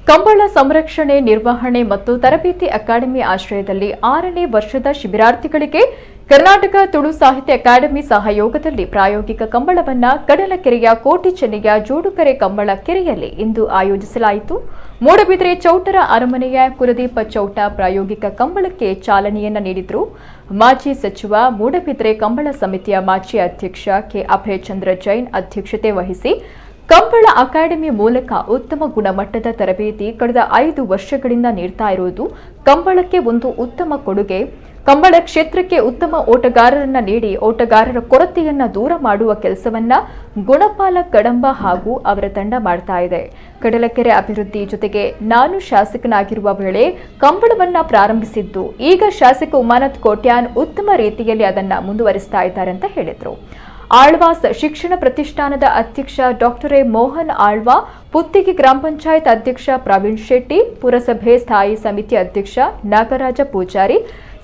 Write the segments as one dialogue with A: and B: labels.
A: ಕಂಬಳ ಸಂರಕ್ಷಣೆ ನಿರ್ವಹಣೆ ಮತ್ತು ತರಬೇತಿ ಅಕಾಡೆಮಿ ಆಶ್ರಯದಲ್ಲಿ 6ನೇ ವರ್ಷದ ಶಿಬಿರಾರ್ಥಿಗಳಿಗೆ ಕರ್ನಾಟಕ ತುಳು ಸಾಹಿತ್ಯ ಅಕಾಡೆಮಿ ಸಹಯೋಗದಲ್ಲಿ ಪ್ರಾಯೋಗಿಕ ಕಂಬಳವನ್ನು ಕಡಲಕೆರೆಯ ಕೋಟಿ ಚೆನ್ನೆಯ ಜೋಡುಕರೆ ಕಂಬಳ ಕೆರೆಯಲ್ಲಿ ಇಂದು ಆಯೋಜಿಸಲಾಯಿತು. ಮೂಡಬಿದ್ರೆ ಚೌಟರ ಅರಮನೆಯ ಕುಲದೀಪ ಚೌಟ ಪ್ರಾಯೋಗಿಕ ಕಂಬಳಕ್ಕೆ ಚಾಲನೆಯನ್ನ ನೀಡಿದರು. ಮಾಜಿ ಸಚಿವ ಮೂಡಬಿದ್ರೆ ಕಂಬಳ ಸಮಿತಿಯ ಮಾಜಿ ಅಧ್ಯಕ್ಷ ಕೆ ಅಭಯಚಂದ್ರ ಜೈನ್ ಅಧ್ಯಕ್ಷತೆ ವಹಿಸಿ ಕಂಬಳ ಅಕಾಡೆಮಿ ಮೂಲಕ ಉತ್ತಮ ಗುಣಮಟ್ಟದ ತರಬೇತಿ ಕಳೆದ 5 ವರ್ಷಗಳಿಂದ ನೀಡ್ತಾ ಇರುವುದು ಕಂಬಳಕ್ಕೆ ಒಂದು ಉತ್ತಮ ಕೊಡುಗೆ. ಕಂಬಳ ಕ್ಷೇತ್ರಕ್ಕೆ ಉತ್ತಮ ಓಟಗಾರರನ್ನ ನೀಡಿ ಓಟಗಾರರ ಕೊರತೆಯನ್ನ ದೂರ ಮಾಡುವ ಕೆಲಸವನ್ನ ಗುಣಪಾಲ ಕಡಂಬ ಹಾಗೂ ಅವರ ತಂಡ ಮಾಡ್ತಾ ಇದೆ. ಕಡಲಕೆರೆ ಅಭಿವೃದ್ಧಿ ಜೊತೆಗೆ ನಾನು ಶಾಸಕನಾಗಿರುವ ವೇಳೆ ಕಂಬಳವನ್ನ ಪ್ರಾರಂಭಿಸಿದ್ದು, ಈಗ ಶಾಸಕ ಉಮಾನತ್ ಕೋಟ್ಯಾನ್ ಉತ್ತಮ ರೀತಿಯಲ್ಲಿ ಅದನ್ನ ಮುಂದುವರಿಸ್ತಾ ಇದ್ದಾರೆ ಅಂತ ಹೇಳಿದ್ರು. ಆಳ್ವಾಸ್ ಶಿಕ್ಷಣ ಪ್ರತಿಷ್ಠಾನದ ಅಧ್ಯಕ್ಷ ಡಾಕ್ಟರ್ ಎ ಮೋಹನ್ ಆಳ್ವಾ, ಪುತ್ತಿಗೆ ಗ್ರಾಮ ಪಂಚಾಯತ್ ಅಧ್ಯಕ್ಷ ಪ್ರವೀಣ್ ಶೆಟ್ಟಿ, ಪುರಸಭೆ ಸ್ಥಾಯಿ ಸಮಿತಿ ಅಧ್ಯಕ್ಷ ನಾಗರಾಜ ಪೂಜಾರಿ,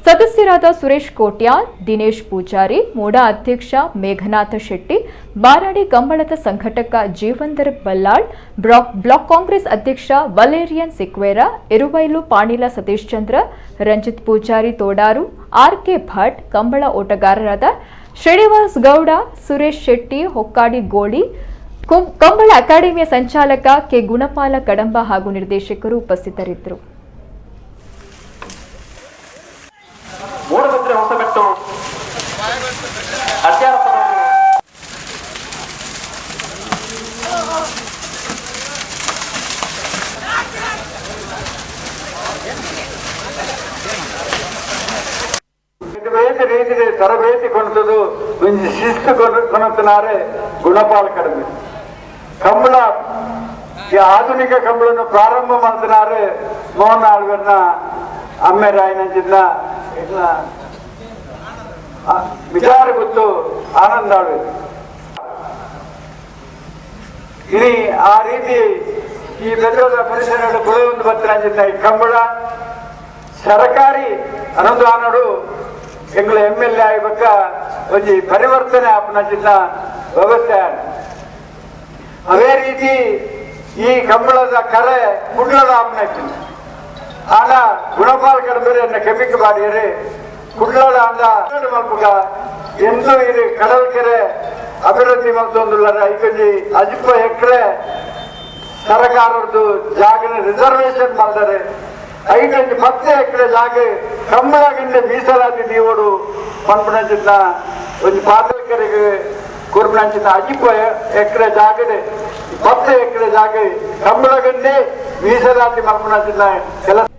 A: ಸದಸ್ಯರಾದ ಸುರೇಶ್ ಕೋಟ್ಯಾನ್, ದಿನೇಶ್ ಪೂಜಾರಿ, ಮೂಡಾ ಅಧ್ಯಕ್ಷ ಮೇಘನಾಥ ಶೆಟ್ಟಿ, ಬಾರಾಡಿ ಕಂಬಳದ ಸಂಘಟಕ ಜೀವಂದರ್ ಬಲ್ಲಾಳ್, ಬ್ಲಾಕ್ ಕಾಂಗ್ರೆಸ್ ಅಧ್ಯಕ್ಷ ವಲೇರಿಯನ್ ಸಿಕ್ವೇರಾ, ಇರುವೈಲು ಪಾಣಿಲ ಸತೀಶ್ ಚಂದ್ರ, ರಂಜಿತ್ ಪೂಜಾರಿ ತೋಡಾರು, ಆರ್ಕೆ ಭಟ್, ಕಂಬಳ ಓಟಗಾರರಾದ ಶ್ರೀನಿವಾಸ್ ಗೌಡ, ಸುರೇಶ್ ಶೆಟ್ಟಿ, ಹೊಕ್ಕಾಡಿ ಗೋಳಿ, ಕಂಬಳ ಅಕಾಡೆಮಿಯ ಸಂಚಾಲಕ ಕೆ ಗುಣಪಾಲ ಕಡಂಬ ಹಾಗೂ ನಿರ್ದೇಶಕರು ಉಪಸ್ಥಿತರಿದ್ದರು.
B: ರೀತಿಯಲ್ಲಿ ತರಬೇತಿ ಕೊಡುವುದು ಒಂದು ಶಿಸ್ತು ಕೊಡುತ್ತಾರೆ ಗುಣಪಾಲ ಕಡಿಮೆ ಕಂಬಳ ಆಧುನಿಕ ಕಂಬಳನ್ನು ಪ್ರಾರಂಭ ಮಾಡ್ತಾರೆ ಮೋಹನ್ ಆಳ್ವರ್ನ ಅಮ್ಮೆ ರಾಯನಂಚಿನ ವಿಚಾರ ಗೊತ್ತು ಆನಂದ ಆಳ್ವರು ಇനി ಆ ರೀತಿ ಈ ಬೆದರದ ಪರಿಸರ ಕೊಡುವಂತ ಬರ್ತಾರೆ ಈ ಕಂಬಳ ಸರ್ಕಾರಿ ಅನುದಾನಗಳು ಎಂಗಳ MLA ಆಗಬೇಕ ಒಂದು ಪರಿವರ್ತನೆ ಆಪನಚಿನ ವ್ಯವಸ್ಥೆ ಅದೇ ರೀತಿ ಈ ಕಂಬಳದ ಕರೆ ಕುಡ್ಲದ ಆಪನಚಿನ ಆಗ ಗುಣಪಾಲ ಕಡಂಬೆಯನ್ನು ಕೆಂಪಿಕೆ ಮಾಡಿದರೆ ಕುಡ್ಲದ ಅಂದ ಮಲ್ಪುಗ ಎಂದು ಇದು ಕಡಲಕೆರೆ ಅಭಿವೃದ್ಧಿ ಮಲ್ತೊಂದುಲ್ಲರ ಈಗೊಂದು 10 ಎಕರೆ ಸರ್ಕಾರದ್ದು ಜಾಗನ ರಿಸರ್ವೇಶನ್ ಮಾಡಿದ್ದಾರೆ. 5-10 ಎಕರೆ ಜಾಗ ಕಂಬಳಗಿಂದ ಮೀಸಲಾತಿ ನೀವೋಡು ಪಂಪನಂಚಿನ ಒಂದು ಪಾತಲಕೆರೆಗೆ ಕುರ್ಮನಂಚಿನ 10 ಎಕರೆ ಜಾಗಡೆ 10 ಎಕರೆ ಜಾಗ ಕಂಬಳಗಂಡೆ ಮೀಸಲಾತಿ ಮಲ್ಪನಂಚಿನ ಕೆಲಸ